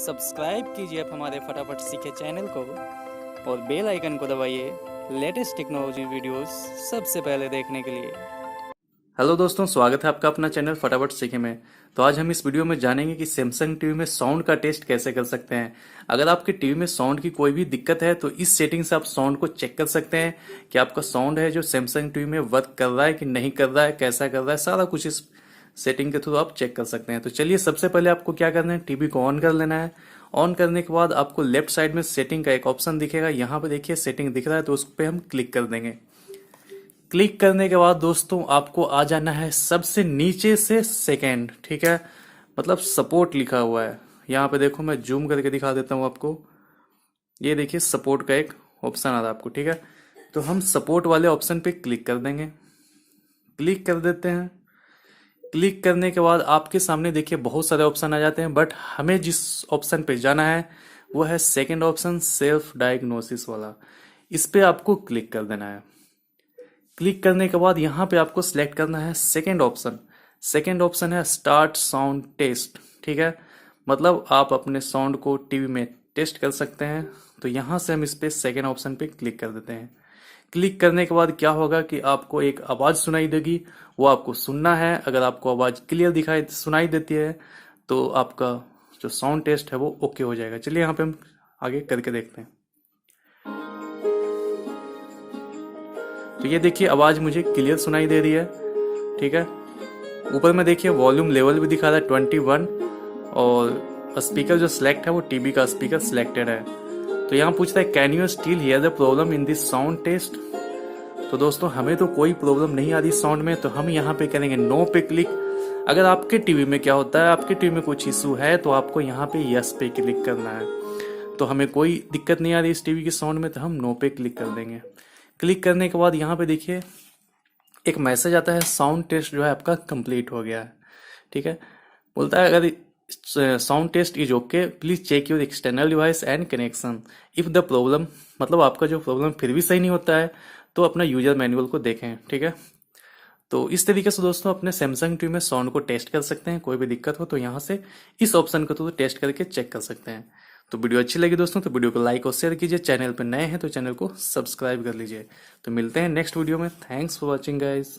Subscribe कीजिए आप हमारे फटाफट सीखे चैनल को और बेल आइकन को दबाइए लेटेस्ट टेक्नोलॉजी वीडियोस सबसे पहले देखने के लिए। हेलो दोस्तों, स्वागत है आपका अपना चैनल फटाफट सीखे में। तो आज हम इस वीडियो में जानेंगे कि सैमसंग टीवी में साउंड का टेस्ट कैसे कर सकते हैं। अगर आपके टीवी में साउंड की कोई भी दिक्कत है तो इस सेटिंग से आप साउंड को चेक कर सकते हैं कि आपका साउंड है जो सैमसंग टीवी में वर्क कर रहा है कि नहीं कर रहा है, कैसा कर रहा है, सारा कुछ इस सेटिंग के थ्रू आप चेक कर सकते हैं। तो चलिए, सबसे पहले आपको क्या करना है, टीवी को ऑन कर लेना है। ऑन करने के बाद आपको लेफ्ट साइड में सेटिंग का एक ऑप्शन दिखेगा, यहाँ पे देखिए सेटिंग दिख रहा है, तो उस पर हम क्लिक कर देंगे। क्लिक करने के बाद दोस्तों आपको आ जाना है सबसे नीचे से सेकंड, ठीक है, मतलब सपोर्ट लिखा हुआ है। यहाँ पे देखो, मैं जूम करके दिखा देता हूँ आपको। ये देखिए सपोर्ट का एक ऑप्शन आ रहा है आपको, ठीक है। तो हम सपोर्ट वाले ऑप्शन पे क्लिक कर देंगे। क्लिक कर देते हैं। क्लिक करने के बाद आपके सामने देखिए बहुत सारे ऑप्शन आ जाते हैं, बट हमें जिस ऑप्शन पे जाना है वो है सेकंड ऑप्शन, सेल्फ डायग्नोसिस वाला। इस पे आपको क्लिक कर देना है। क्लिक करने के बाद यहाँ पे आपको सिलेक्ट करना है सेकंड ऑप्शन। सेकंड ऑप्शन है स्टार्ट साउंड टेस्ट, ठीक है, मतलब आप अपने साउंड को टीवी में टेस्ट कर सकते हैं। तो यहाँ से हम इस पे सेकंड ऑप्शन पे क्लिक कर देते हैं। क्लिक करने के बाद क्या होगा कि आपको एक आवाज़ सुनाई देगी, वो आपको सुनना है। अगर आपको आवाज़ क्लियर दिखाई सुनाई देती है तो आपका जो साउंड टेस्ट है वो ओके हो जाएगा। चलिए यहाँ पे हम आगे करके देखते हैं। तो ये देखिए आवाज़ मुझे क्लियर सुनाई दे रही है, ठीक है। ऊपर में देखिए वॉल्यूम लेवल भी दिखा रहा है 21, और स्पीकर जो सिलेक्ट है वो टीवी का स्पीकर सिलेक्टेड है। तो यहाँ पूछता है can you still hear the problem in this sound test. तो दोस्तों हमें तो कोई प्रॉब्लम नहीं आ रही साउंड में, तो हम यहाँ पे करेंगे नो पे क्लिक। अगर आपके टीवी में क्या होता है, आपके टीवी में कुछ इशू है तो आपको यहाँ पे यस पे क्लिक करना है। तो हमें कोई दिक्कत नहीं आ रही इस टीवी की साउंड में, तो हम नो पे क्लिक कर देंगे। क्लिक करने के बाद यहाँ पे देखिए एक मैसेज आता है, साउंड टेस्ट जो है आपका कंप्लीट हो गया है, ठीक है। बोलता है अगर sound test is okay please check your external device and connection if the problem, मतलब आपका जो प्रॉब्लम फिर भी सही नहीं होता है तो अपना यूजर मैनुअल को देखें, ठीक है। तो इस तरीके से दोस्तों अपने सैमसंग टीवी में साउंड को टेस्ट कर सकते हैं। कोई भी दिक्कत हो तो यहाँ से इस ऑप्शन को तो टेस्ट करके चेक कर सकते हैं। तो वीडियो अच्छी लगी दोस्तों तो वीडियो को लाइक और शेयर कीजिए। चैनल पर नए हैं तो चैनल को सब्सक्राइब कर लीजिए। तो मिलते हैं नेक्स्ट वीडियो में। Thanks for watching guys.